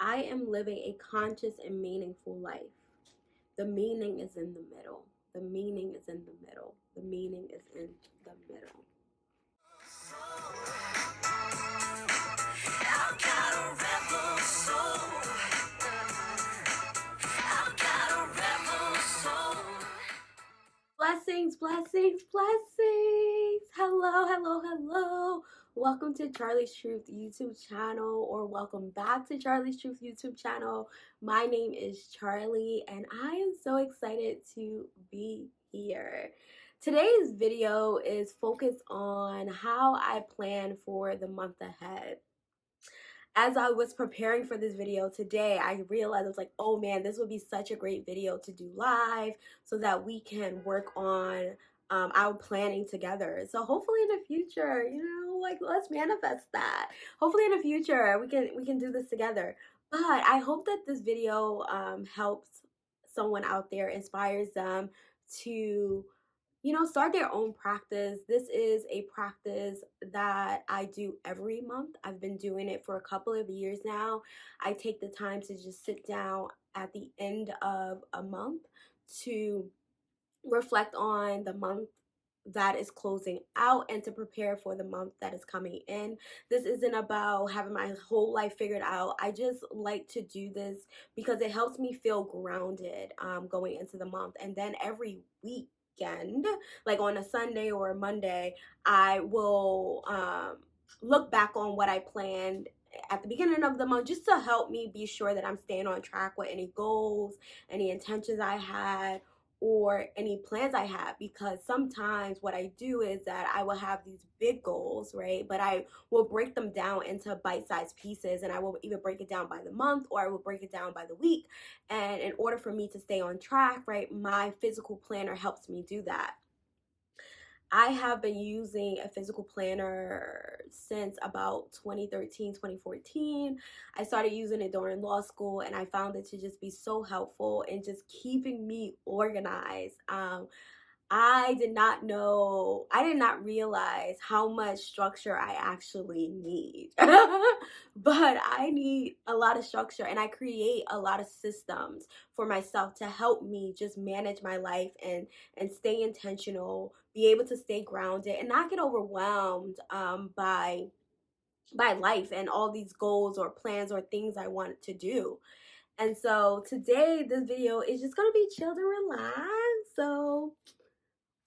I am living a conscious and meaningful life. The meaning is in the middle. The meaning is in the middle. The meaning is in the middle. I've got a rebel soul. I've got a rebel soul. Blessings, blessings, blessings. Hello, hello, hello. Welcome to Charlie's Truth YouTube channel, or welcome back to Charlie's Truth YouTube channel. My name is Charlie and I am so excited to be here. Today's video is focused on how I plan for the month ahead. As I was preparing for this video today, I realized I was like, oh man, this would be such a great video to do live so that we can work on our planning together. So hopefully in the future, like let's manifest that. Hopefully in the future we can do this together. But I hope that this video helps someone out there, inspires them to start their own practice. This is a practice that I do every month. I've been doing it for a couple of years now. I take the time to just sit down at the end of a month to reflect on the month that is closing out and to prepare for the month that is coming in. This isn't about having my whole life figured out. I just like to do this because it helps me feel grounded going into the month. And then every weekend, like on a Sunday or a Monday, I will look back on what I planned at the beginning of the month, just to help me be sure that I'm staying on track with any goals, any intentions I had, or any plans I have. Because sometimes what I do is that I will have these big goals, right? But I will break them down into bite-sized pieces, and I will either break it down by the month or I will break it down by the week. And in order for me to stay on track, right, my physical planner helps me do that. I have been using a physical planner since about 2013, 2014. I started using it during law school, and I found it to just be so helpful in just keeping me organized. I did not realize how much structure I actually need. But I need a lot of structure, and I create a lot of systems for myself to help me just manage my life and stay intentional, be able to stay grounded and not get overwhelmed by life and all these goals or plans or things I want to do. And so today this video is just gonna be chilled and relaxed. So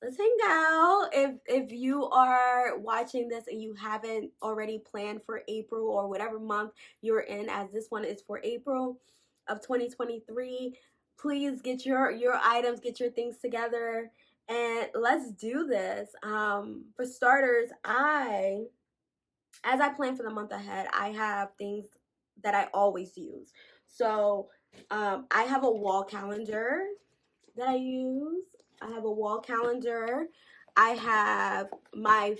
let's hang out. If you are watching this and you haven't already planned for April or whatever month you're in, as this one is for April of 2023, please get your items, get your things together, and let's do this. For starters, as I plan for the month ahead, I have things that I always use. So I have a wall calendar that I use. I have a wall calendar. I have my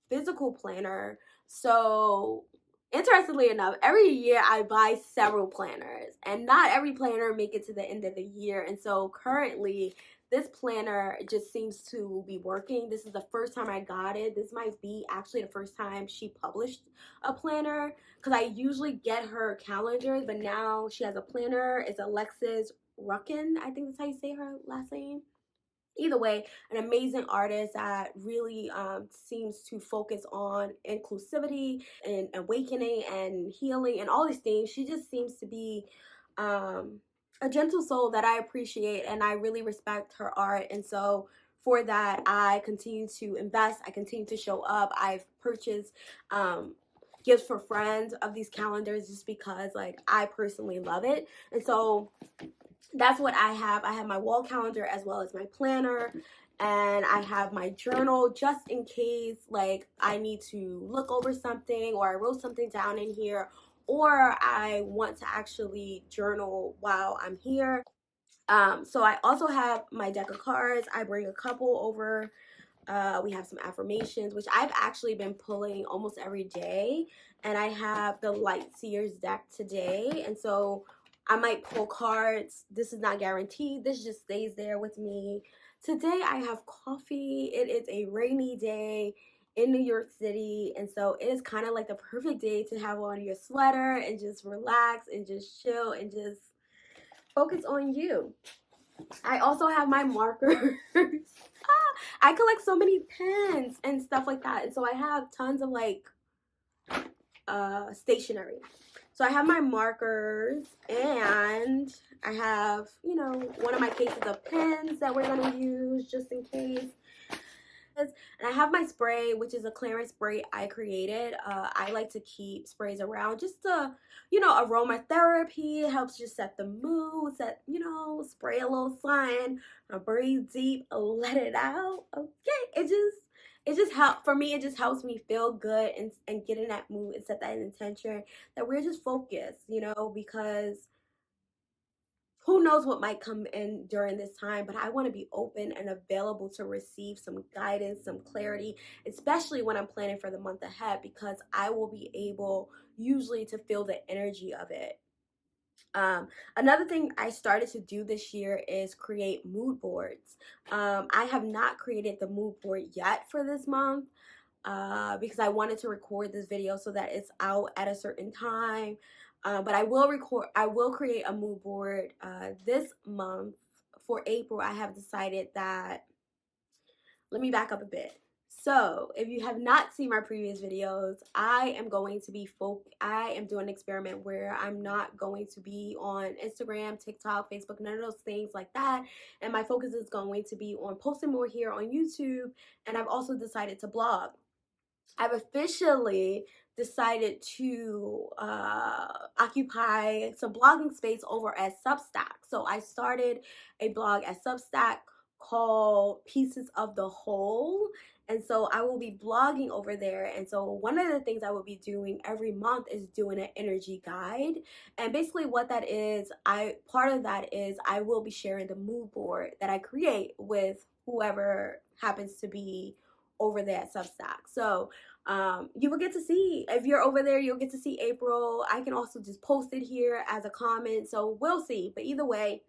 physical planner. So interestingly enough, every year I buy several planners, and not every planner make it to the end of the year. And so currently this planner just seems to be working. This is the first time I got it. This might be actually the first time she published a planner, because I usually get her calendars, but now she has a planner. It's Alexis Ruckin, I think that's how you say her last name. Either way, an amazing artist that really seems to focus on inclusivity and awakening and healing and all these things. She just seems to be a gentle soul that I appreciate, and I really respect her art. And so for that, I continue to invest. I continue to show up. I've purchased gifts for friends of these calendars just because, like, I personally love it. And so that's what I have. I have my wall calendar as well as my planner, and I have my journal just in case, like, I need to look over something or I wrote something down in here, or I want to actually journal while I'm here. So I also have my deck of cards. I bring a couple over. We have some affirmations, which I've actually been pulling almost every day, and I have the Light Seers deck today, and so I might pull cards. This is not guaranteed. This just stays there with me. Today I have coffee. It is a rainy day in New York City, and so it is kind of like the perfect day to have on your sweater and just relax and just chill and just focus on you. I also have my markers. I collect so many pens and stuff like that, and so I have tons of like stationery. So I have my markers, and I have, you know, one of my cases of pens that we're gonna use just in case. And I have my spray, which is a clearance spray I created. I like to keep sprays around just to, you know, aromatherapy. It helps just set the mood, you know, spray a little sun, breathe deep, let it out. Okay, it just help for me. It just helps me feel good and get in that mood and set that intention that we're just focused, you know, because who knows what might come in during this time, but I want to be open and available to receive some guidance, some clarity, especially when I'm planning for the month ahead, because I will be able usually to feel the energy of it. Another thing I started to do this year is create mood boards. I have not created the mood board yet for this month, because I wanted to record this video so that it's out at a certain time. But I will create a mood board this month. For April, I have decided that, let me back up a bit. So if you have not seen my previous videos, I am doing an experiment where I'm not going to be on Instagram, TikTok, Facebook, none of those things like that. And my focus is going to be on posting more here on YouTube. And I've also decided to blog. I've officially decided to occupy some blogging space over at Substack. So I started a blog at Substack called Pieces of the Whole. And so I will be blogging over there. And so one of the things I will be doing every month is doing an energy guide. And basically what that is, part of that is I will be sharing the mood board that I create with whoever happens to be over there at Substack. So you will get to see, if you're over there, you'll get to see April. I can also just post it here as a comment, so we'll see. But either way,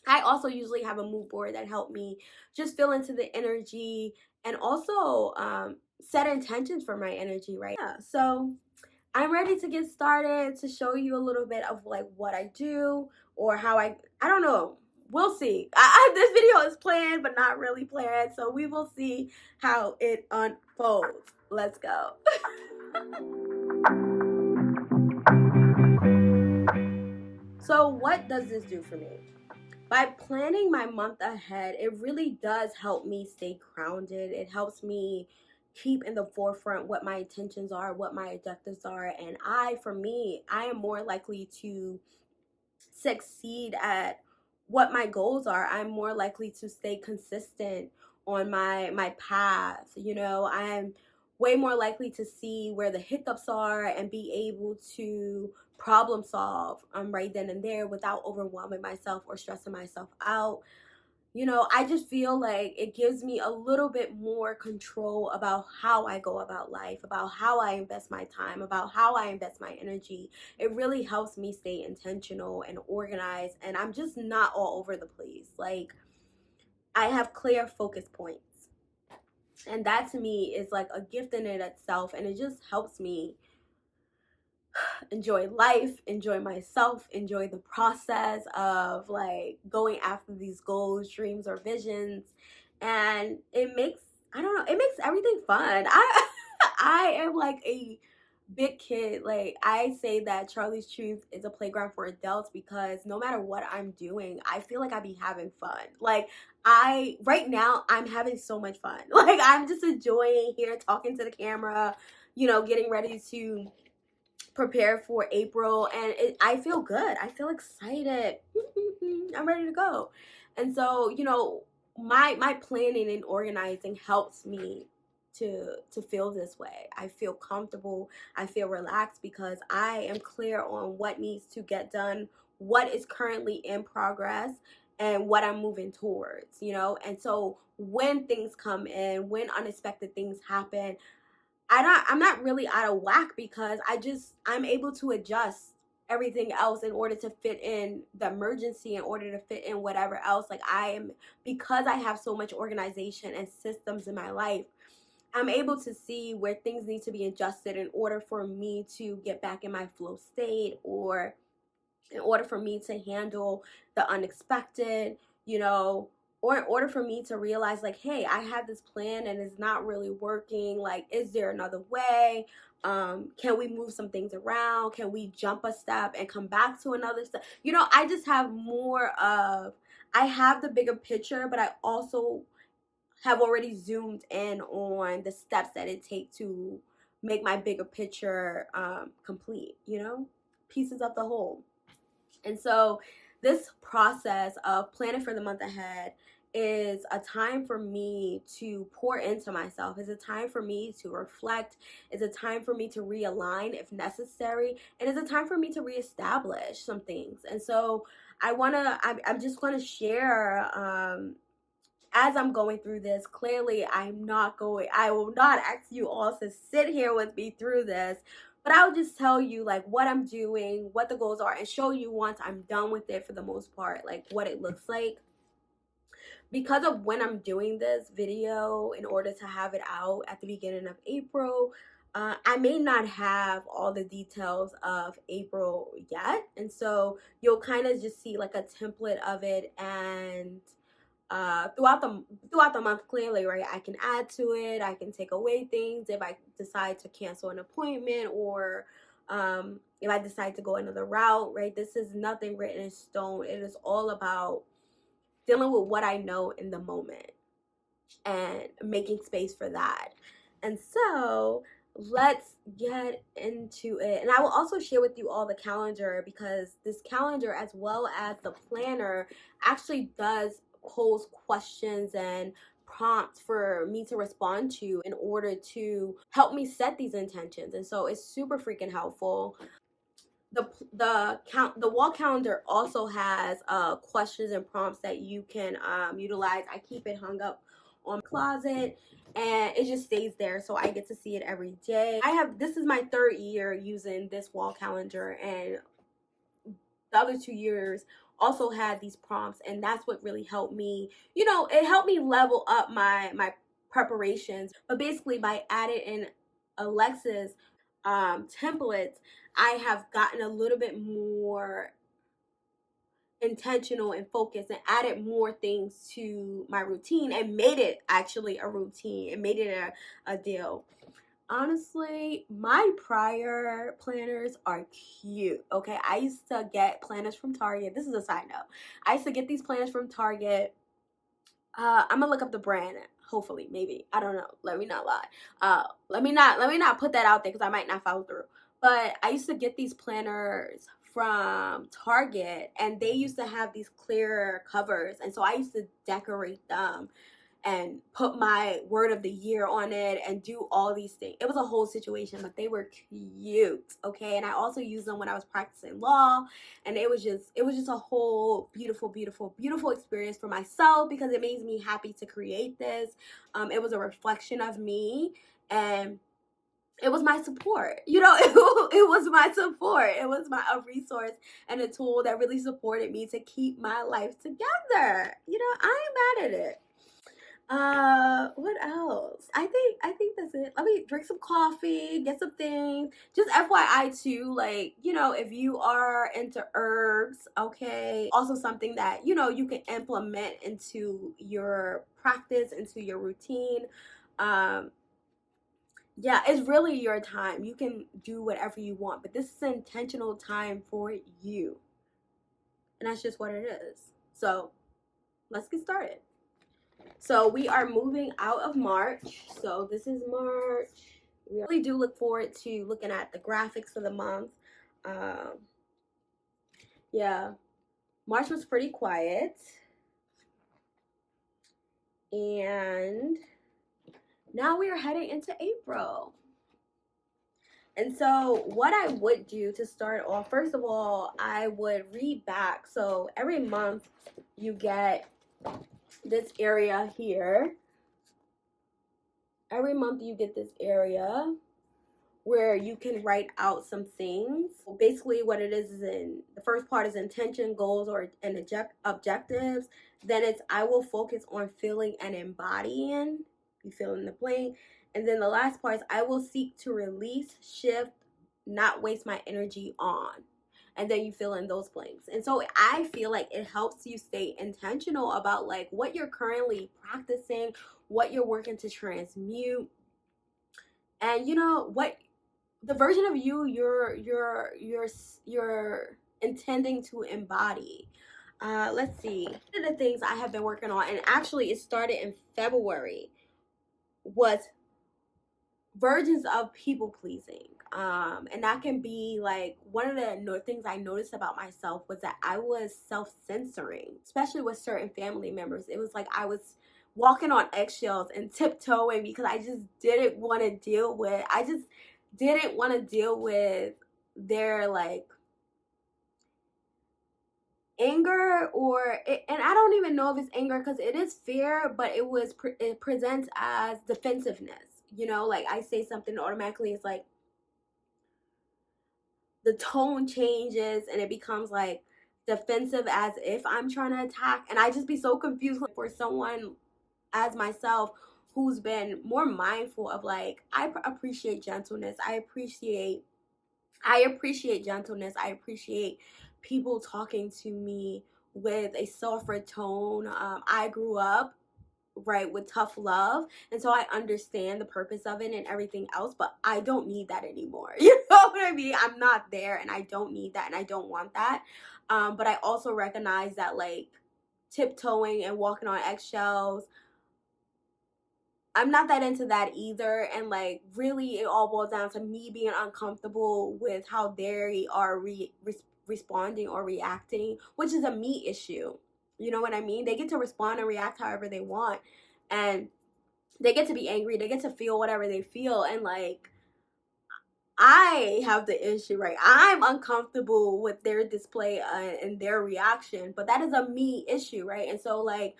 I also usually have a mood board that help me just feel into the energy and also set intentions for my energy, right? Yeah, so I'm ready to get started to show you a little bit of like what I do or how I don't know. We'll see. This video is planned, but not really planned. So we will see how it unfolds. Let's go. So what does this do for me? By planning my month ahead, it really does help me stay grounded. It helps me keep in the forefront what my intentions are, what my objectives are. And for me, I am more likely to succeed at what my goals are. I'm more likely to stay consistent on my path. You know, I'm way more likely to see where the hiccups are and be able to problem solve right then and there without overwhelming myself or stressing myself out. You know, I just feel like it gives me a little bit more control about how I go about life, about how I invest my time, about how I invest my energy. It really helps me stay intentional and organized, and I'm just not all over the place. Like, I have clear focus points, and that to me is like a gift in it itself, and it just helps me enjoy life, enjoy myself, enjoy the process of like going after these goals, dreams, or visions. And it makes, I don't know, it makes everything fun. I am like a big kid. Like, I say that Charlie's Truth is a playground for adults because no matter what I'm doing, I feel like I be having fun. Like, right now I'm having so much fun. Like, I'm just enjoying here talking to the camera, you know, getting ready to prepare for April, and I feel good. I feel excited. I'm ready to go. And so, you know, my planning and organizing helps me to feel this way. I feel comfortable. I feel relaxed because I am clear on what needs to get done, what is currently in progress, and what I'm moving towards, you know? And so when things come in, when unexpected things happen, I'm not really out of whack because I'm able to adjust everything else in order to fit in the emergency, in order to fit in whatever else. Like, because I have so much organization and systems in my life, I'm able to see where things need to be adjusted in order for me to get back in my flow state, or in order for me to handle the unexpected, or in order for me to realize, like, hey, I have this plan and it's not really working. Like, is there another way? Can we move some things around? Can we jump a step and come back to another step? I just have more of, I have the bigger picture, but I also have already zoomed in on the steps that it takes to make my bigger picture complete, pieces of the whole. And so this process of planning for the month ahead is a time for me to pour into myself. It's a time for me to reflect. It's a time for me to realign if necessary. And it's a time for me to reestablish some things. And so I'm just going to share, as I'm going through this. Clearly, I will not ask you all to sit here with me through this, but I'll just tell you, like, what I'm doing, what the goals are, and show you once I'm done with it, for the most part, like, what it looks like. Because of when I'm doing this video, in order to have it out at the beginning of April, I may not have all the details of April yet. And so you'll kind of just see like a template of it, and throughout the month, clearly, right, I can add to it, I can take away things if I decide to cancel an appointment, or if I decide to go another route, right? This is nothing written in stone. It is all about dealing with what I know in the moment and making space for that. And so let's get into it. And I will also share with you all the calendar, because this calendar, as well as the planner, actually does pose questions and prompts for me to respond to in order to help me set these intentions. And so it's super freaking helpful. The wall calendar also has questions and prompts that you can utilize. I keep it hung up on my closet, and it just stays there, so I get to see it every day. This is my 3rd year using this wall calendar, and the other 2 years also had these prompts, and that's what really helped me. It helped me level up my preparations. But basically, by adding in Alexa's templates, I have gotten a little bit more intentional and focused, and added more things to my routine, and made it actually a routine, and made it a deal. Honestly, my prior planners are cute. Okay, I used to get planners from Target. This is a side note. I used to get these planners from Target. I'm gonna look up the brand. Hopefully, maybe, I don't know. Let me not lie. Let me not put that out there, because I might not follow through. But I used to get these planners from Target, and they used to have these clear covers, and so I used to decorate them and put my word of the year on it and do all these things. It was a whole situation, but they were cute, okay? And I also used them when I was practicing law, and it was just a whole beautiful, beautiful, beautiful experience for myself, because it made me happy to create this. It was a reflection of me, and it was my support. It was my support. It was a resource and a tool that really supported me to keep my life together. I ain't mad at it. What else? I think that's it. Let me drink some coffee, get some things. Just FYI too, like, if you are into herbs, okay, also something that, you can implement into your practice, into your routine. Yeah, it's really your time. You can do whatever you want, but this is an intentional time for you. And that's just what it is. So let's get started. So we are moving out of March. So this is March. We really do look forward to looking at the graphics for the month. Yeah, March was pretty quiet. And now we are heading into April. And so what I would do to start off, first of all, I would read back. So every month you get this area here. Every month you get this area where you can write out some things. Basically what it is in the first part is intention, goals, and objectives. Then it's I will focus on feeling and embodying. You fill in the blank. And then the last part is I will seek to release, shift, not waste my energy on. And then you fill in those blanks. And so I feel like it helps you stay intentional about like what you're currently practicing, what you're working to transmute, and you know what the version of you you're intending to embody. Let's see. One of the things I have been working on, and actually it started in February, was versions of people pleasing. And that can be like one of the things I noticed about myself was that I was self-censoring, especially with certain family members. It was like I was walking on eggshells and tiptoeing because I just didn't want to deal with their like anger, and I don't even know if it's anger because it is fear, but it presents as defensiveness. You know, like I say something automatically, it's like the tone changes and it becomes like defensive as if I'm trying to attack. And I just be so confused for someone as myself who's been more mindful of like, I appreciate gentleness. I appreciate gentleness. I appreciate people talking to me with a softer tone. I grew up right with tough love, and so I understand the purpose of it and everything else, but I don't need that anymore. You know what I mean? I'm not there, and I don't need that, and I don't want that. But I also recognize that like tiptoeing and walking on eggshells, I'm not that into that either. And like really it all boils down to me being uncomfortable with how they are responding or reacting, which is a me issue. You know what I mean? They get to respond and react however they want, and they get to be angry, they get to feel whatever they feel, and like I have the issue, right? I'm uncomfortable with their display and their reaction, but that is a me issue, right? And so like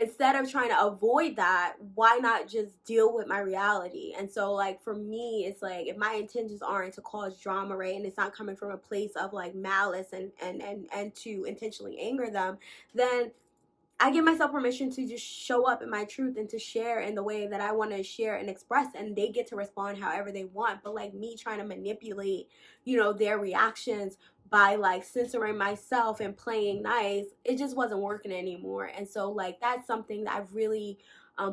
instead of trying to avoid that, why not just deal with my reality? And so like for me, it's like if my intentions aren't to cause drama, right, and it's not coming from a place of like malice and to intentionally anger them, then I give myself permission to just show up in my truth and to share in the way that I want to share and express, and they get to respond however they want. But like me trying to manipulate, you know, their reactions by like censoring myself and playing nice, it just wasn't working anymore. And so like that's something that I've really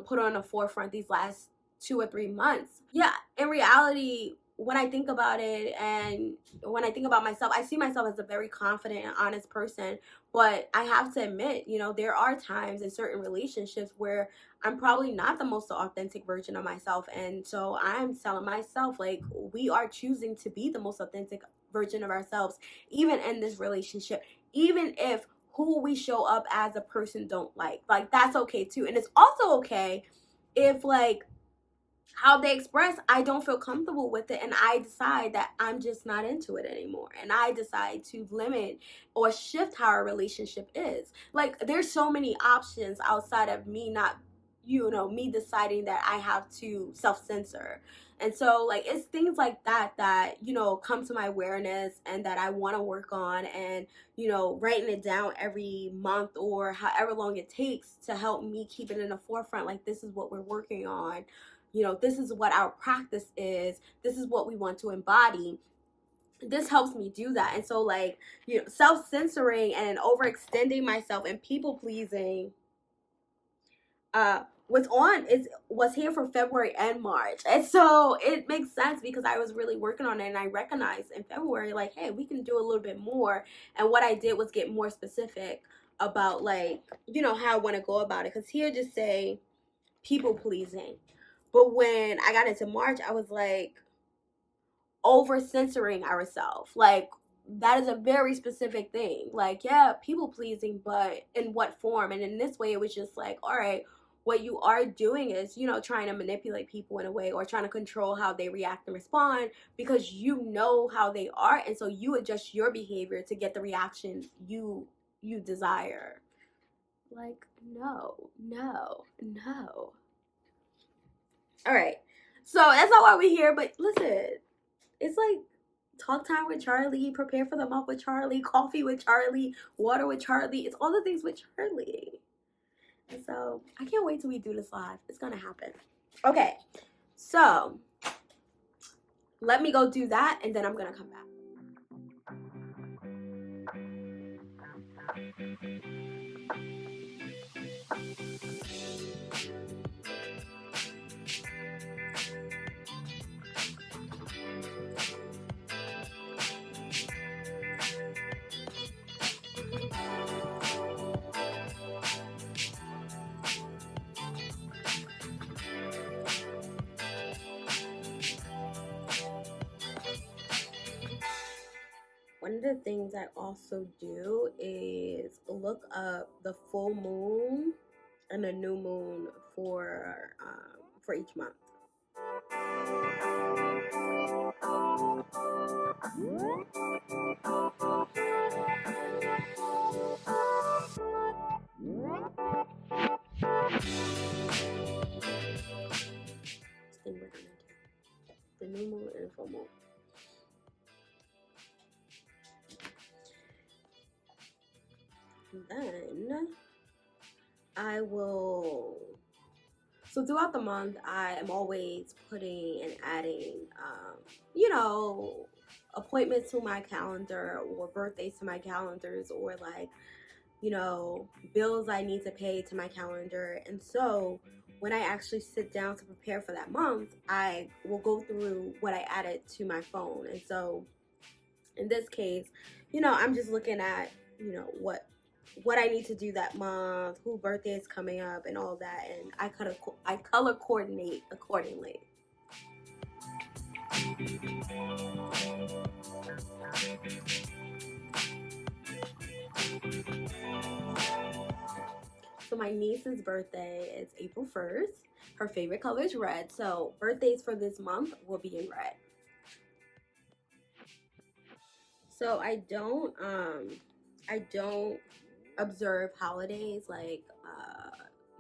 put on the forefront these last 2 or 3 months. Yeah, in reality, when I think about it and when I think about myself, I see myself as a very confident and honest person. But I have to admit, you know, there are times in certain relationships where I'm probably not the most authentic version of myself. And so I'm telling myself, like, we are choosing to be the most authentic version of ourselves, even in this relationship, even if who we show up as a person don't like. Like, that's okay too. And it's also okay if, like, how they express, I don't feel comfortable with it, and I decide that I'm just not into it anymore, and I decide to limit or shift how our relationship is. Like there's so many options outside of me not, you know, me deciding that I have to self-censor. And so like it's things like that you know come to my awareness and that I want to work on, and you know writing it down every month or however long it takes to help me keep it in the forefront. Like this is what we're working on, you know, this is what our practice is, this is what we want to embody. This helps me do that. And so like, you know, self-censoring and overextending myself and people pleasing was here for February and March. And so it makes sense because I was really working on it, and I recognized in February like, hey, we can do a little bit more. And what I did was get more specific about like, you know, how I want to go about it, because here just say people pleasing. But when I got into March, I was like over censoring ourselves. Like that is a very specific thing. Like, yeah, people pleasing, but in what form? And in this way, it was just like, all right, what you are doing is, you know, trying to manipulate people in a way or trying to control how they react and respond because you know how they are. And so you adjust your behavior to get the reaction you desire. Like, no. All right, so that's not why we're here. But listen, it's like talk time with Charlie, prepare for the month with Charlie, coffee with Charlie, water with Charlie. It's all the things with Charlie. And so I can't wait till we do this live. It's gonna happen. Okay, So let me go do that, and then I'm gonna come back. One of the things I also do is look up the full moon and the new moon for each month. The new moon and full moon. And then I will, so throughout the month, I am always putting and adding, appointments to my calendar, or birthdays to my calendars, or like, bills I need to pay to my calendar. And so when I actually sit down to prepare for that month, I will go through what I added to my phone. And so in this case, I'm just looking at, what I need to do that month, whose birthday is coming up, and all that, and I color coordinate accordingly. So my niece's birthday is April 1st. Her favorite color is red, so birthdays for this month will be in red. So I don't observe holidays like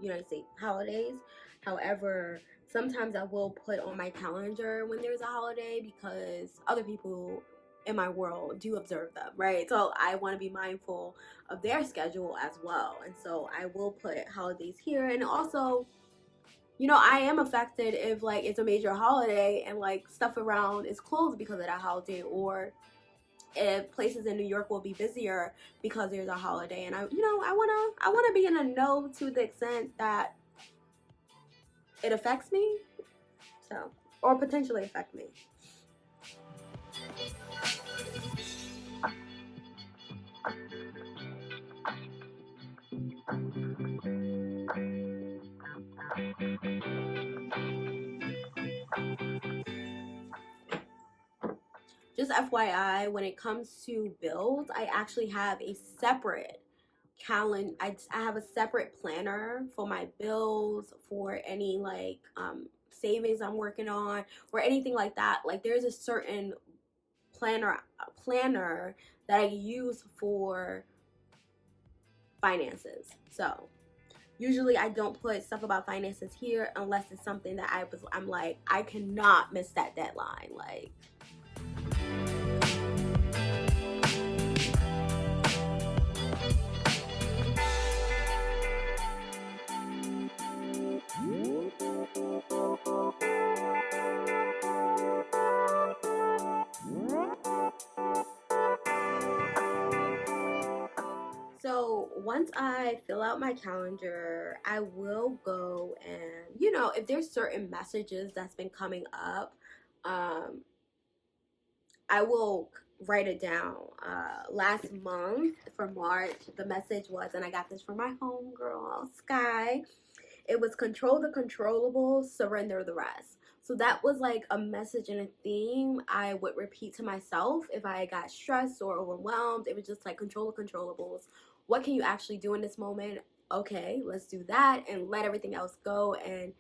United States holidays. However, sometimes I will put on my calendar when there's a holiday because other people in my world do observe them, right? So I want to be mindful of their schedule as well. And so I will put holidays here. And also, I am affected if like it's a major holiday and like stuff around is closed because of that holiday, or if places in New York will be busier because there's a holiday. And I wanna be in a know to the extent that it affects me, so, or potentially affect me. Just FYI, when it comes to bills, I actually have a separate calendar. I have a separate planner for my bills, for any like savings I'm working on, or anything like that. Like there's a certain planner that I use for finances. So usually I don't put stuff about finances here unless it's something that I'm like, I cannot miss that deadline. Like, so once I fill out my calendar, I will go and, if there's certain messages that's been coming up, I will write it down. Last month for March, the message was, and I got this from my homegirl, Sky, it was control the controllables, surrender the rest. So that was like a message and a theme I would repeat to myself if I got stressed or overwhelmed. It was just like, control the controllables. What can you actually do in this moment? Okay, let's do that and let everything else go. And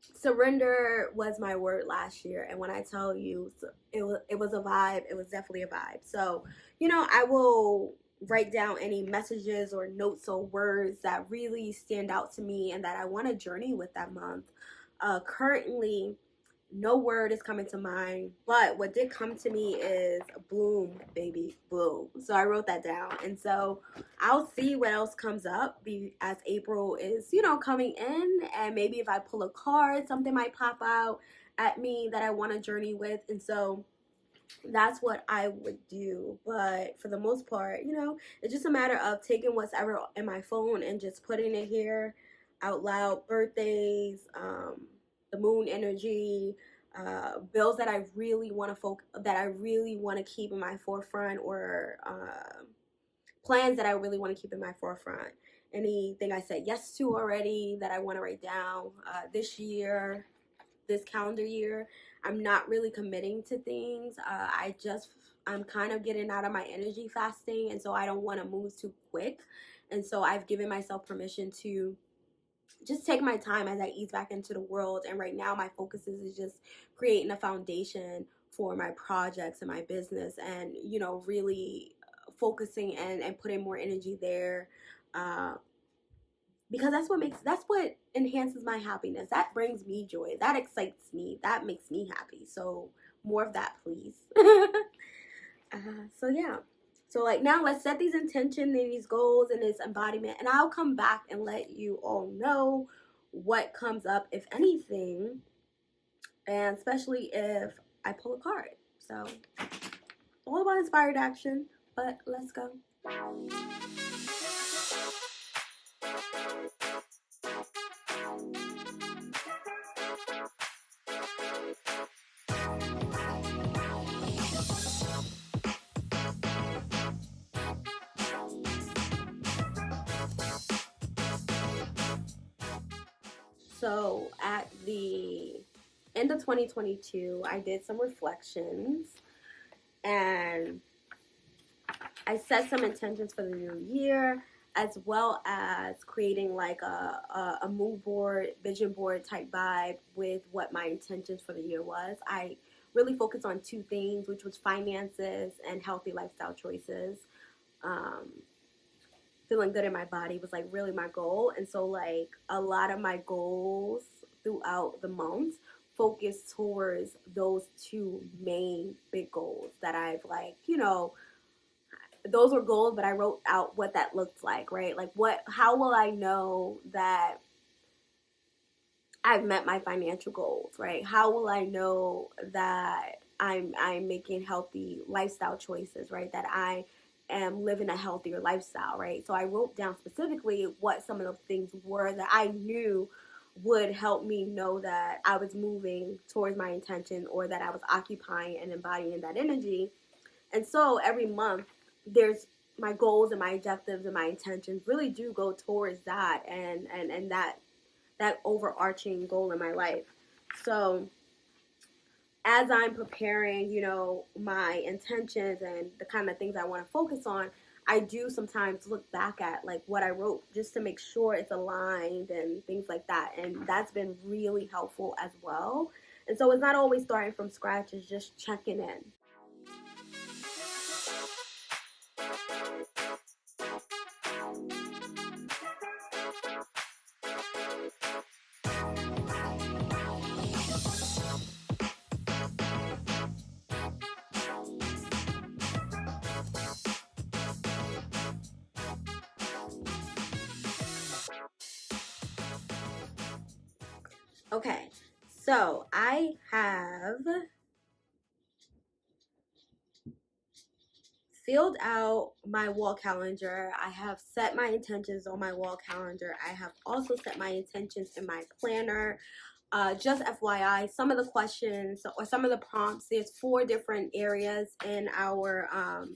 surrender was my word last year. And when I tell you, it was a vibe. It was definitely a vibe. So, I will write down any messages or notes or words that really stand out to me and that I want to journey with that month. Currently, no word is coming to mind, but what did come to me is bloom, baby, bloom. So I wrote that down, and so I'll see what else comes up as April is, coming in, and maybe if I pull a card, something might pop out at me that I want to journey with, and so that's what I would do. But for the most part, it's just a matter of taking what's ever in my phone and just putting it here out loud. Birthdays, the moon energy, bills that I really want to keep in my forefront, or plans that I really want to keep in my forefront. Anything I said yes to already that I want to write down this year, this calendar year. I'm not really committing to things. I'm kind of getting out of my energy fasting, and so I don't want to move too quick. And so I've given myself permission to just take my time as I ease back into the world. And right now my focus is just creating a foundation for my projects and my business, and really focusing and putting more energy there, because that's what enhances my happiness. That brings me joy, that excites me, that makes me happy. So more of that, please. So yeah, so like now let's set these intentions and these goals and this embodiment, and I'll come back and let you all know what comes up, if anything, and especially if I pull a card. So all about inspired action, but let's go. So at the end of 2022, I did some reflections, and I set some intentions for the new year, as well as creating like a mood board, vision board type vibe with what my intentions for the year was. I really focused on two things, which was finances and healthy lifestyle choices. Feeling good in my body was like really my goal, and so like a lot of my goals throughout the month focused towards those two main big goals that I've those were goals, but I wrote out what that looked like, right? Like how will I know that I've met my financial goals, right? How will I know that I'm making healthy lifestyle choices, right? That I am living a healthier lifestyle, right? So I wrote down specifically what some of the things were that I knew would help me know that I was moving towards my intention, or that I was occupying and embodying that energy. And so every month, there's my goals and my objectives and my intentions really do go towards that, and that overarching goal in my life. So as I'm preparing, my intentions and the kind of things I want to focus on, I do sometimes look back at like what I wrote just to make sure it's aligned and things like that. And that's been really helpful as well. And so it's not always starting from scratch, it's just checking in. Okay, so I have filled out my wall calendar. I have set my intentions on my wall calendar. I have also set my intentions in my planner. Just FYI, some of the questions or some of the prompts, there's 4 different areas in our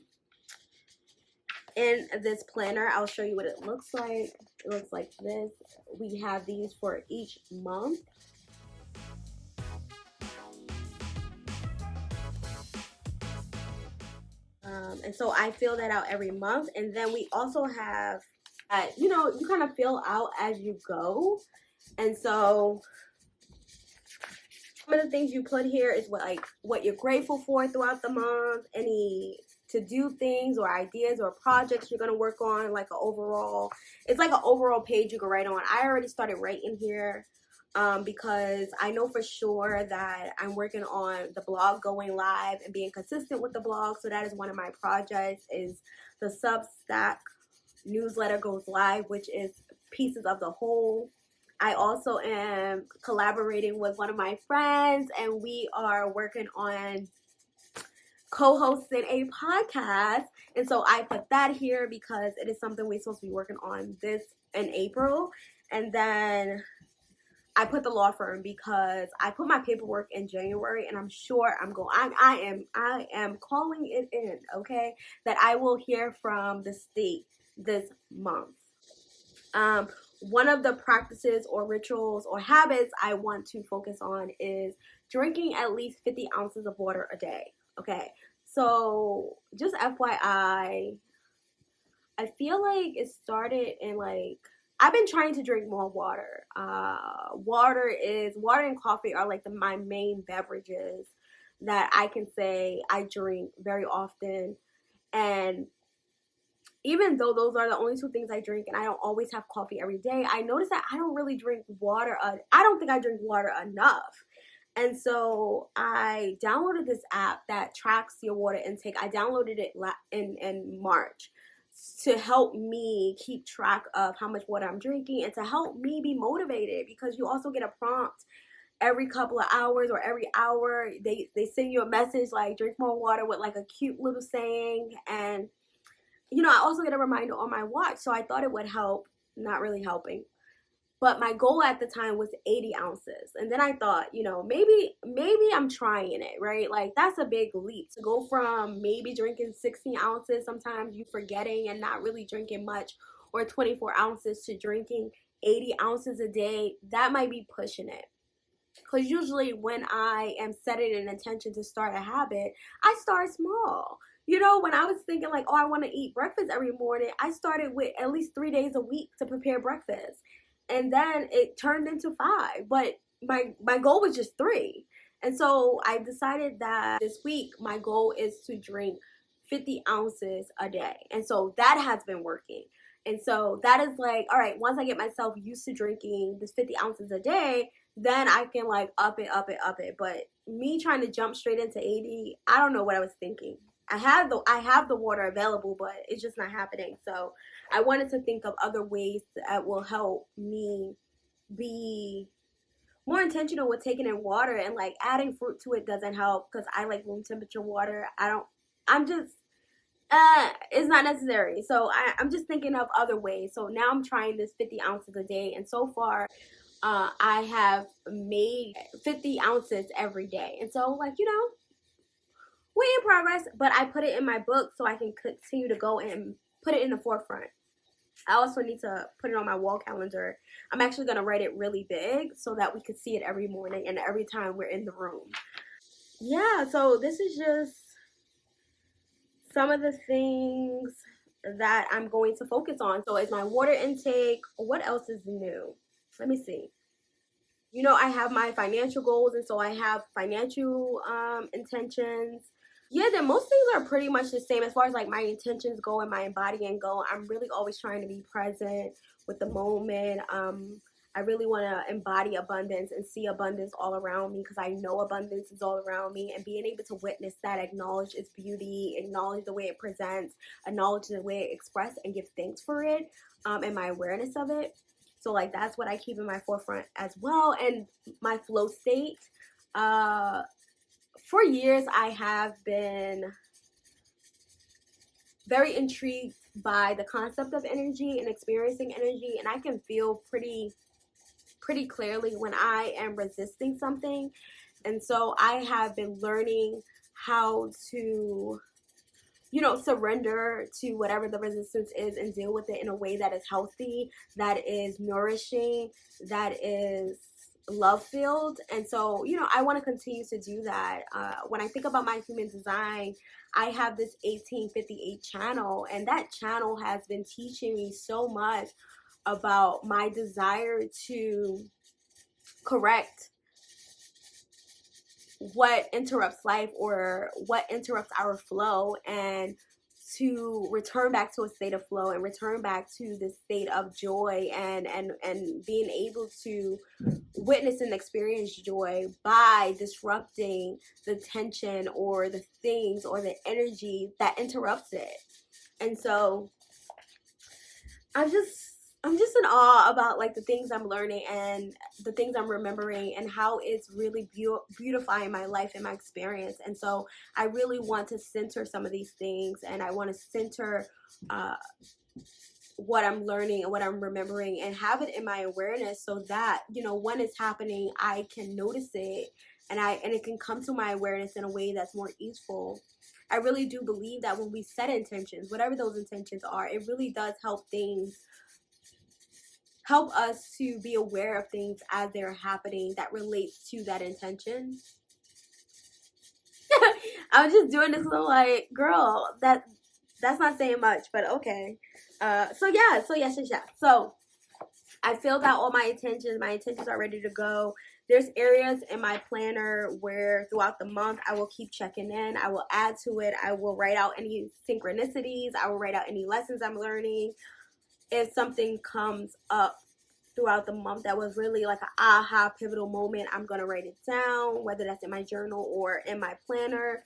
in this planner. I'll show you what it looks like. It looks like this. We have these for each month. And so I fill that out every month. And then we also have, you kind of fill out as you go. And so some of the things you put here is what you're grateful for throughout the month, any to-do things or ideas or projects you're going to work on, it's like an overall page you can write on. I already started writing here. because I know for sure that I'm working on the blog going live and being consistent with the blog. So that is one of my projects, is the Substack newsletter goes live, which is Pieces of the Whole. I also am collaborating with one of my friends, and we are working on co-hosting a podcast. And so I put that here because it is something we're supposed to be working on this in April. And then I put the law firm because I put my paperwork in January, and I'm sure I am calling it in, okay, that I will hear from the state this month. One of the practices or rituals or habits I want to focus on is drinking at least 50 ounces of water a day. Okay, so just FYI, I feel like it started in like, I've been trying to drink more water. Water and coffee are like my main beverages that I can say I drink very often. And even though those are the only two things I drink, and I don't always have coffee every day, I noticed that I don't really drink water. I don't think I drink water enough. And so I downloaded this app that tracks your water intake. I downloaded it in March to help me keep track of how much water I'm drinking and to help me be motivated, because you also get a prompt every couple of hours or every hour. They send you a message like drink more water with like a cute little saying. And you know, I also get a reminder on my watch, so I thought it would help. Not really helping. But my goal at the time was 80 ounces. And then I thought, you know, maybe I'm trying it, right? Like, that's a big leap to go from maybe drinking 16 ounces, sometimes you forgetting and not really drinking much, or 24 ounces to drinking 80 ounces a day. That might be pushing it. Because usually when I am setting an intention to start a habit, I start small. You know, when I was thinking like, oh, I want to eat breakfast every morning, I started with at least 3 days a week to prepare breakfast. And then it turned into 5. But my goal was just 3. And so I decided that this week my goal is to drink 50 ounces a day. And so that has been working. And so that is like, all right, once I get myself used to drinking this 50 ounces a day, then I can like up it. But me trying to jump straight into 80, I don't know what I was thinking. I have the water available, but it's just not happening. So I wanted to think of other ways that will help me be more intentional with taking in water, and like adding fruit to it doesn't help because I like room temperature water. It's not necessary. So I'm just thinking of other ways. So now I'm trying this 50 ounces a day, and so far I have made 50 ounces every day. And so, like, you know, we're in progress, but I put it in my book so I can continue to go and put it in the forefront. I also need to put it on my wall calendar. I'm actually going to write it really big so that we could see it every morning and every time we're in the room. Yeah, so this is just some of the things that I'm going to focus on. So it's my water intake. What else is new? Let me see. You know, I have my financial goals, and so I have financial intentions. Yeah, then most things are pretty much the same as far as like my intentions go and my embodying go. I'm really always trying to be present with the moment. I really want to embody abundance and see abundance all around me, because I know abundance is all around me, and being able to witness that, acknowledge its beauty, acknowledge the way it presents, acknowledge the way it expressed, and give thanks for it, and my awareness of it. So like that's what I keep in my forefront as well. And my flow state. For years, I have been very intrigued by the concept of energy and experiencing energy, and I can feel pretty clearly when I am resisting something. And so I have been learning how to, you know, surrender to whatever the resistance is and deal with it in a way that is healthy, that is nourishing, that is love-filled. And so, you know, I want to continue to do that. When I think about my human design, I have this 1858 channel, and that channel has been teaching me so much about my desire to correct what interrupts life or what interrupts our flow, and to return back to a state of flow and return back to this state of joy and being able to witness and experience joy by disrupting the tension or the things or the energy that interrupts it. And so I'm just in awe about like the things I'm learning and the things I'm remembering and how it's really beautifying my life and my experience. And so I really want to center some of these things, and I want to center what I'm learning and what I'm remembering and have it in my awareness, so that, you know, when it's happening, I can notice it and it can come to my awareness in a way that's more easeful. I really do believe that when we set intentions, whatever those intentions are, it really does help us to be aware of things as they're happening that relates to that intention. I'm just doing this because I'm like, girl, that's not saying much, but okay. So yes. So I filled out all my intentions are ready to go. There's areas in my planner where throughout the month I will keep checking in. I will add to it. I will write out any synchronicities. I will write out any lessons I'm learning. If something comes up throughout the month that was really like an aha pivotal moment, I'm going to write it down, whether that's in my journal or in my planner,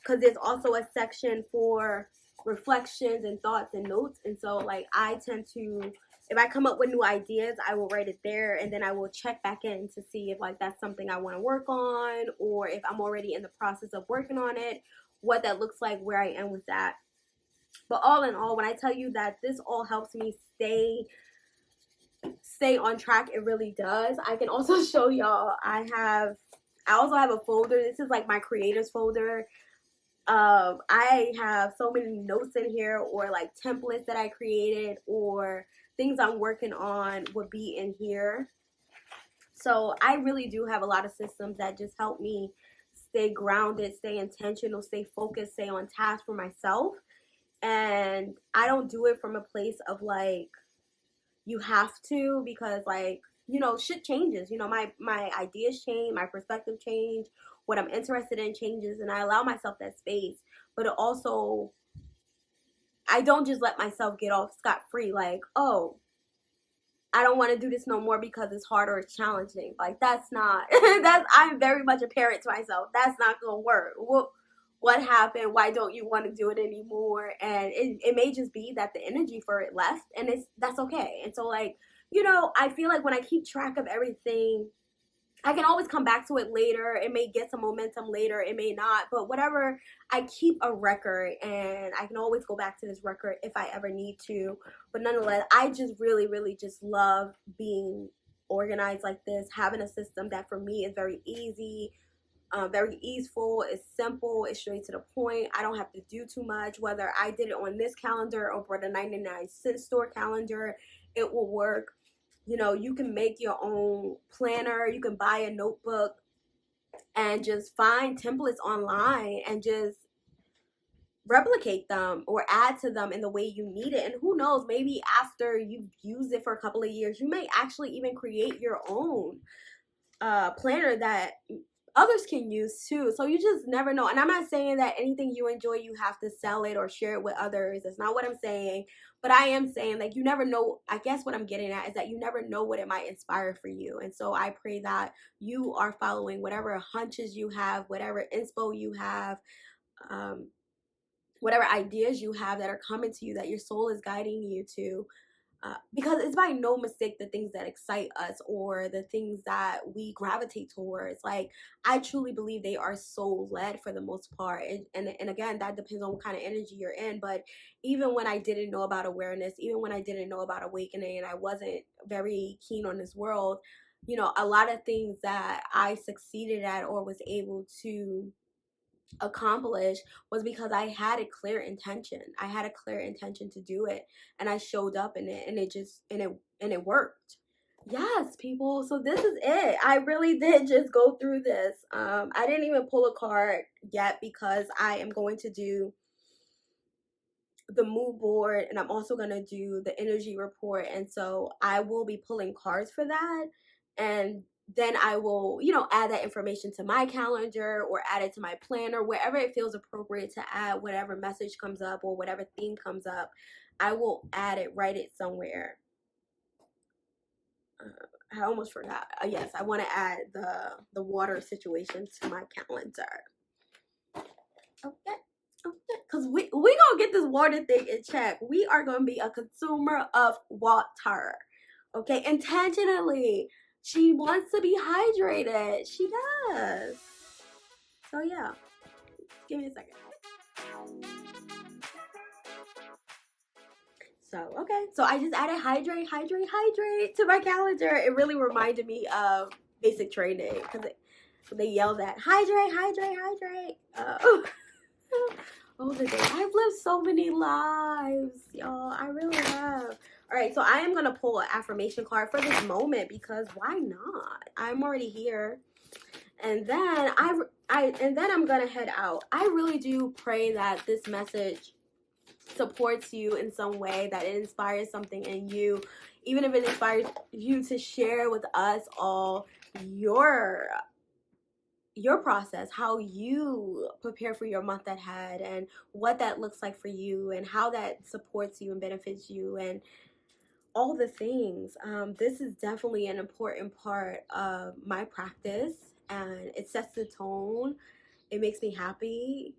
because there's also a section for reflections and thoughts and notes. And so like I tend to, if I come up with new ideas, I will write it there, and then I will check back in to see if like that's something I want to work on, or if I'm already in the process of working on it, what that looks like, where I am with that. But all in all, when I tell you that this all helps me stay on track, it really does. I can also show y'all, I also have a folder. This is like my creators folder. I have so many notes in here, or like templates that I created, or things I'm working on would be in here. So I really do have a lot of systems that just help me stay grounded, stay intentional, stay focused, stay on task for myself. And I don't do it from a place of like, you have to, because like, you know, shit changes. You know, my ideas change, my perspective change, what I'm interested in changes, and I allow myself that space. But it also, I don't just let myself get off scot-free like, oh, I don't want to do this no more because it's hard or it's challenging. Like, that's not, I'm very much a parent to myself. That's not gonna work. What happened? Why don't you want to do it anymore? And it may just be that the energy for it left, and that's okay. And so like, you know, I feel like when I keep track of everything, I can always come back to it later. It may get some momentum later, it may not, but whatever, I keep a record, and I can always go back to this record if I ever need to. But nonetheless, I just really just love being organized like this, having a system that for me is very easy, very easeful, it's simple, it's straight to the point. I don't have to do too much. Whether I did it on this calendar or for the 99-cent store calendar, it will work. You know, you can make your own planner, you can buy a notebook and just find templates online and just replicate them or add to them in the way you need it. And who knows, maybe after you've used it for a couple of years, you may actually even create your own planner that others can use too. So you just never know. And I'm not saying that anything you enjoy, you have to sell it or share it with others. That's not what I'm saying. But I am saying, like, you never know. I guess what I'm getting at is that you never know what it might inspire for you. And so I pray that you are following whatever hunches you have, whatever inspo you have, whatever ideas you have that are coming to you, that your soul is guiding you to. Because it's by no mistake the things that excite us or the things that we gravitate towards. Like, I truly believe they are soul led for the most part. And again, that depends on what kind of energy you're in. But even when I didn't know about awareness, even when I didn't know about awakening, and I wasn't very keen on this world, you know, a lot of things that I succeeded at or was able to accomplish was because I had a clear intention. I had a clear intention to do it, and I showed up in it, and it worked. Yes, people. So this is it. I really did just go through this. I didn't even pull a card yet because I am going to do the mood board, and I'm also going to do the energy report, and so I will be pulling cards for that. And then I will, add that information to my calendar or add it to my planner, wherever it feels appropriate to add whatever message comes up or whatever theme comes up. I will add it, write it somewhere. I almost forgot. Yes, I want to add the water situation to my calendar. Okay. Because we gonna get this water thing in check. We are gonna be a consumer of water. Okay, intentionally. She wants to be hydrated. She does. So yeah. Give me a second. So okay. So I just added hydrate to my calendar. It really reminded me of basic training because they yell that hydrate. Oh, the day. I've lived so many lives, y'all. I really have. All right, so I am gonna pull an affirmation card for this moment because why not? I'm already here, and then I'm gonna head out. I really do pray that this message supports you in some way, that it inspires something in you, even if it inspires you to share with us all your process, how you prepare for your month ahead, and what that looks like for you, and how that supports you and benefits you, and all the things. This is definitely an important part of my practice, and it sets the tone. It makes me happy.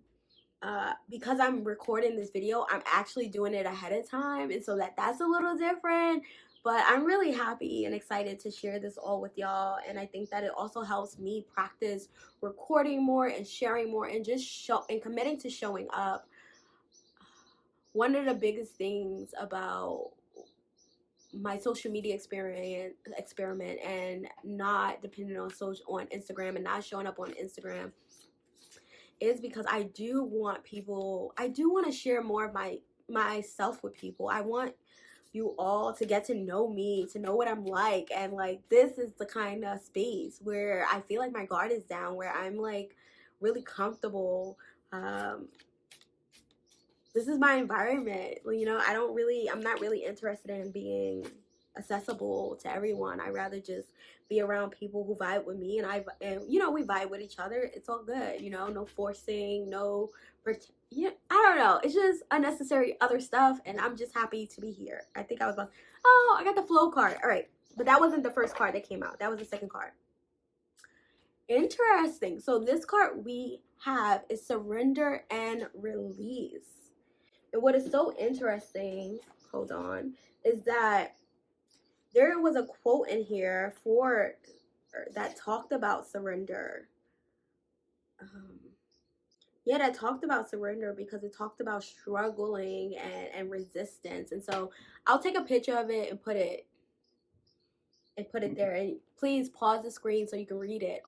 Because I'm recording this video, I'm actually doing it ahead of time, and so that's a little different, but I'm really happy and excited to share this all with y'all. And I think that it also helps me practice recording more and sharing more and just committing to showing up. One of the biggest things about my social media experiment and not depending on Instagram and not showing up on Instagram is because I do want to share more of myself with people. I want you all to get to know me, to know what I'm like, and like this is the kind of space where I feel like my guard is down, where I'm like really comfortable. This is my environment. I'm not really interested in being accessible to everyone. I'd rather just be around people who vibe with me, and we vibe with each other. It's all good, no forcing, I don't know. It's just unnecessary other stuff, and I'm just happy to be here. I think I got the flow card. All right, but that wasn't the first card that came out. That was the second card. Interesting. So this card we have is surrender and release. And what is so interesting, hold on, is that there was a quote in here that talked about surrender. That talked about surrender because it talked about struggling and resistance. And so I'll take a picture of it and put it there. And please pause the screen so you can read it.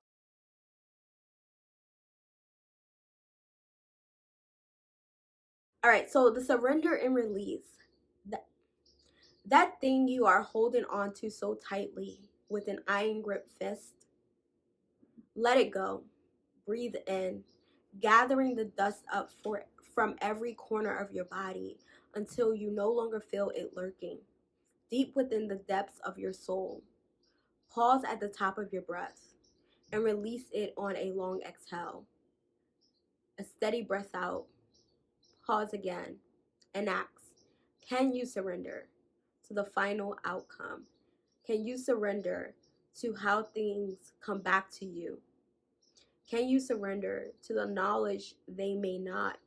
All right, so the surrender and release. That thing you are holding on to so tightly with an iron grip fist, let it go. Breathe in, gathering the dust up from every corner of your body until you no longer feel it lurking deep within the depths of your soul. Pause at the top of your breath and release it on a long exhale. A steady breath out. Pause again and ask, can you surrender to the final outcome? Can you surrender to how things come back to you? Can you surrender to the knowledge they may not?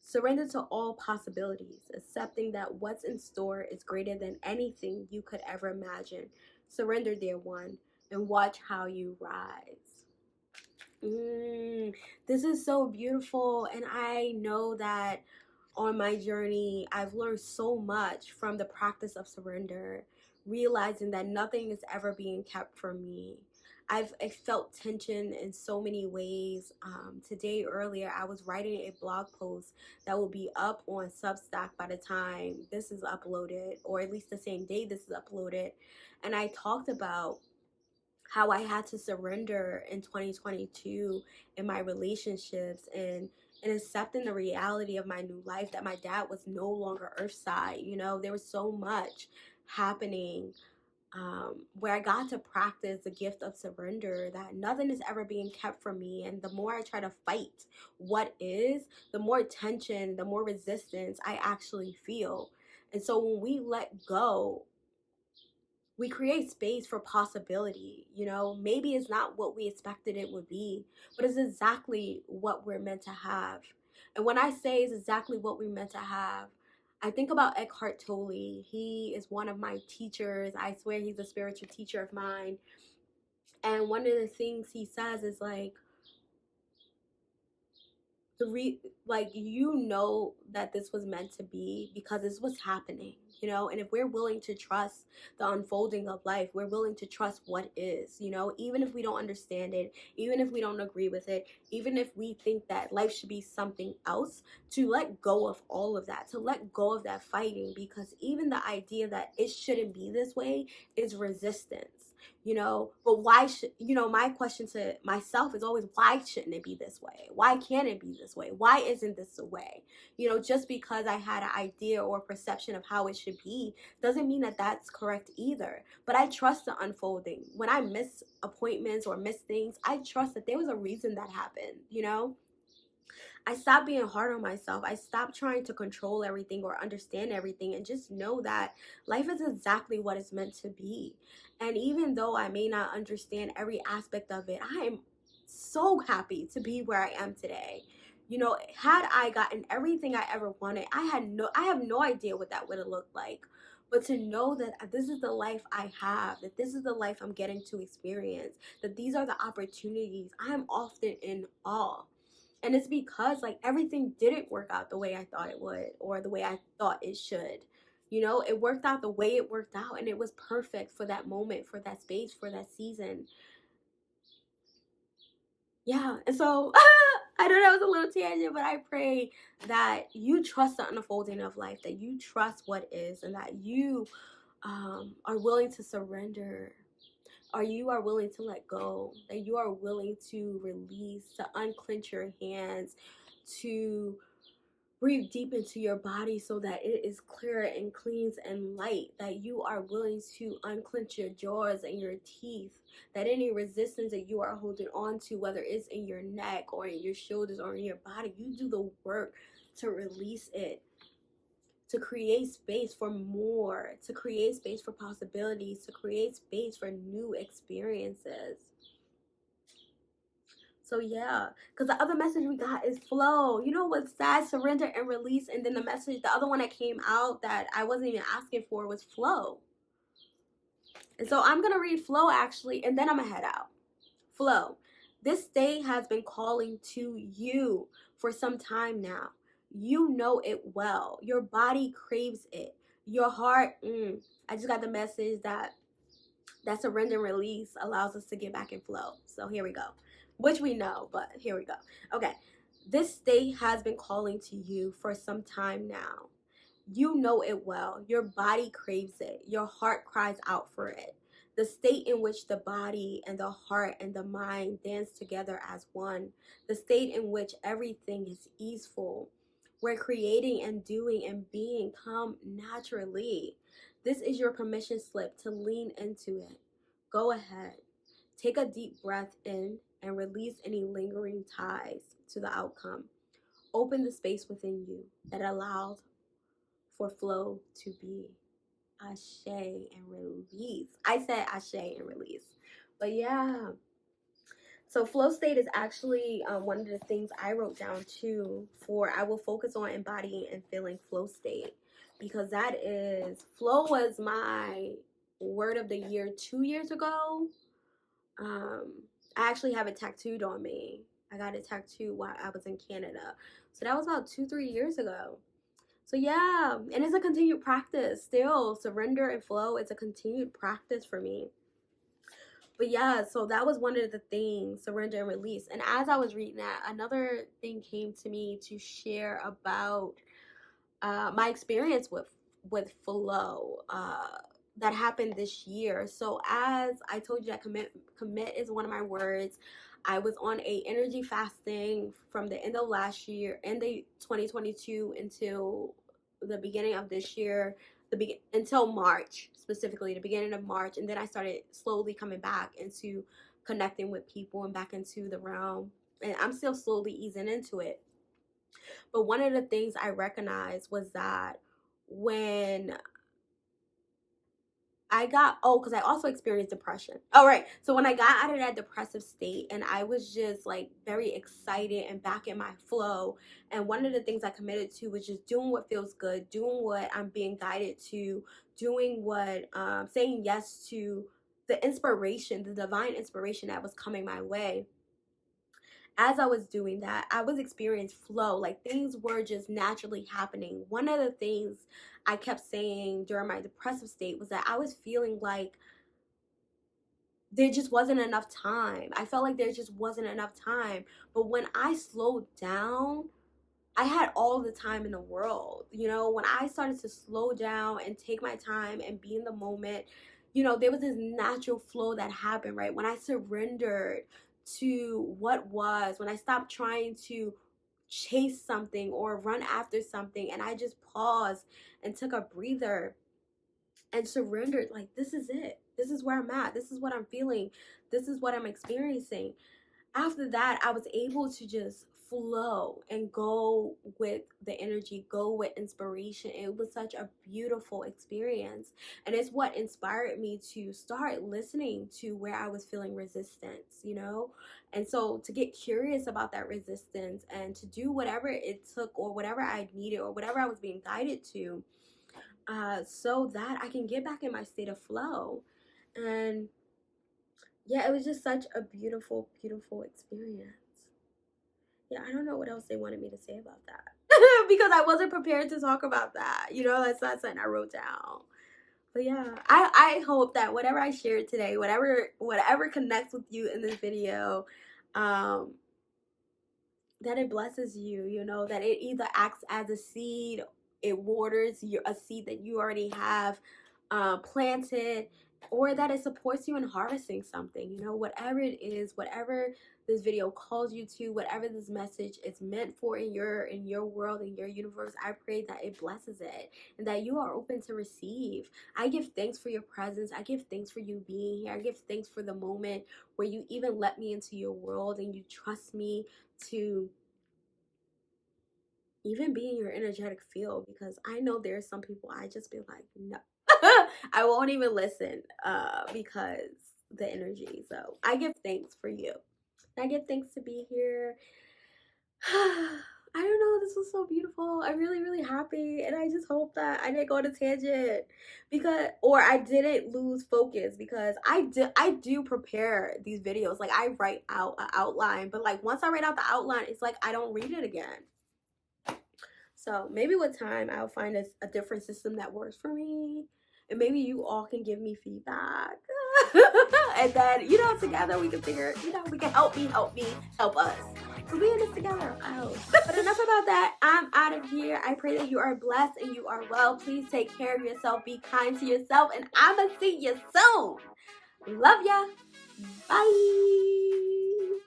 Surrender to all possibilities, accepting that what's in store is greater than anything you could ever imagine. Surrender, dear one, and watch how you rise. This is so beautiful, and I know that on my journey, I've learned so much from the practice of surrender, realizing that nothing is ever being kept from me. I've felt tension in so many ways. Today, earlier, I was writing a blog post that will be up on Substack by the time this is uploaded, or at least the same day this is uploaded. And I talked about how I had to surrender in 2022 in my relationships and accepting the reality of my new life, that my dad was no longer earthside. There was so much happening where I got to practice the gift of surrender, that nothing is ever being kept from me. And the more I try to fight what is, the more tension, the more resistance I actually feel. And so when we let go, we create space for possibility. Maybe it's not what we expected it would be, but it's exactly what we're meant to have. And when I say it's exactly what we're meant to have, I think about Eckhart Tolle. He is one of my teachers. I swear he's a spiritual teacher of mine. And one of the things he says is like, that this was meant to be because this was happening. And if we're willing to trust the unfolding of life, we're willing to trust what is, even if we don't understand it, even if we don't agree with it, even if we think that life should be something else, to let go of all of that, to let go of that fighting, because even the idea that it shouldn't be this way is resistance. But why should, my question to myself is always, why shouldn't it be this way? Why can't it be this way? Why isn't this the way? Just because I had an idea or perception of how it should be doesn't mean that that's correct either. But I trust the unfolding. When I miss appointments or miss things, I trust that there was a reason that happened. I stopped being hard on myself. I stopped trying to control everything or understand everything, and just know that life is exactly what it's meant to be. And even though I may not understand every aspect of it, I am so happy to be where I am today. Had I gotten everything I ever wanted, I have no idea what that would have looked like. But to know that this is the life I have, that this is the life I'm getting to experience, that these are the opportunities, I am often in awe. And it's because everything didn't work out the way I thought it would, or the way I thought it should. It worked out the way it worked out, and it was perfect for that moment, for that space, for that season. Yeah. And so I know that was a little tangent, but I pray that you trust the unfolding of life, that you trust what is, and that you are willing to surrender, or you are willing to let go, that you are willing to release, to unclench your hands, to breathe deep into your body so that it is clear and clean and light, that you are willing to unclench your jaws and your teeth, that any resistance that you are holding on to, whether it's in your neck or in your shoulders or in your body, you do the work to release it, to create space for more, to create space for possibilities, to create space for new experiences. So yeah, because the other message we got is flow. What's sad? Surrender and release. And then the other one that came out that I wasn't even asking for was flow. And so I'm going to read flow actually, and then I'm going to head out. Flow. This state has been calling to you for some time now. You know it well. Your body craves it. Your heart, I just got the message that surrender and release allows us to get back in flow. So here we go. Which we know, but here we go. Okay. This state has been calling to you for some time now. You know it well. Your body craves it. Your heart cries out for it. The state in which the body and the heart and the mind dance together as one. The state in which everything is easeful, where creating and doing and being come naturally. This is your permission slip to lean into it. Go ahead. Take a deep breath in and release any lingering ties to the outcome. Open the space within you that allows for flow to be. Ashe and release. I said ashe and release. But yeah. So flow state is actually one of the things I wrote down too, for I will focus on embodying and feeling flow state, because flow was my word of the year 2 years ago. I actually have it tattooed on me. I got it tattooed while I was in Canada. So that was about 2-3 years ago. So yeah, and it's a continued practice still. Surrender and flow is a continued practice for me. But yeah, so that was one of the things, surrender and release. And as I was reading that, another thing came to me to share about my experience with flow that happened this year. So as I told you, that commit is one of my words. I was on a energy fasting from the end of last year, end of 2022 until the beginning of this year. until March, specifically the beginning of March, and then I started slowly coming back into connecting with people and back into the realm, and I'm still slowly easing into it. But one of the things I recognized was that when because I also experienced depression. All right. So when I got out of that depressive state and I was just like very excited and back in my flow, and one of the things I committed to was just doing what feels good, doing what I'm being guided to, doing what, saying yes to the inspiration, the divine inspiration that was coming my way. As I was doing that, I was experiencing flow. Like things were just naturally happening. One of the things I kept saying during my depressive state was that I was feeling like there just wasn't enough time. I felt like there just wasn't enough time. But when I slowed down, I had all the time in the world. You know, when I started to slow down and take my time and be in the moment, you know, there was this natural flow that happened, right? When I surrendered to what was, when I stopped trying to chase something or run after something, and I just paused and took a breather and surrendered, like, this is it. This is where I'm at. This is what I'm feeling. This is what I'm experiencing. After that, I was able to just flow and go with the energy, go with inspiration. It was such a beautiful experience. And it's what inspired me to start listening to where I was feeling resistance, you know? And so to get curious about that resistance and to do whatever it took or whatever I needed or whatever I was being guided to, so that I can get back in my state of flow. And yeah, it was just such a beautiful, beautiful experience. Yeah, I don't know what else they wanted me to say about that because I wasn't prepared to talk about that. You know, that's not something I wrote down. But yeah, I hope that whatever I shared today, whatever connects with you in this video, that it blesses you, you know, that it either acts as a seed, it waters a seed that you already have planted, or that it supports you in harvesting something, you know, whatever it is, whatever this video calls you to, whatever this message is meant for in your world, in your universe. I pray that it blesses it and that you are open to receive. I give thanks for your presence. I give thanks for you being here. I give thanks for the moment where you even let me into your world and you trust me to even be in your energetic field, because I know there's some people I just be like, no. I won't even listen because the energy. So I give thanks for you. I give thanks to be here. I don't know, this was so beautiful. I'm really, really happy, and I just hope that I didn't go on a tangent or I didn't lose focus, because I do prepare these videos. Like I write out an outline, but like once I write out the outline, it's like I don't read it again. So maybe with time I'll find a different system that works for me. And maybe you all can give me feedback. And then, you know, together we can figure, you know, we can help us. So we in this together. Oh. But enough about that. I'm out of here. I pray that you are blessed and you are well. Please take care of yourself. Be kind to yourself. And I'ma see you soon. Love ya. Bye.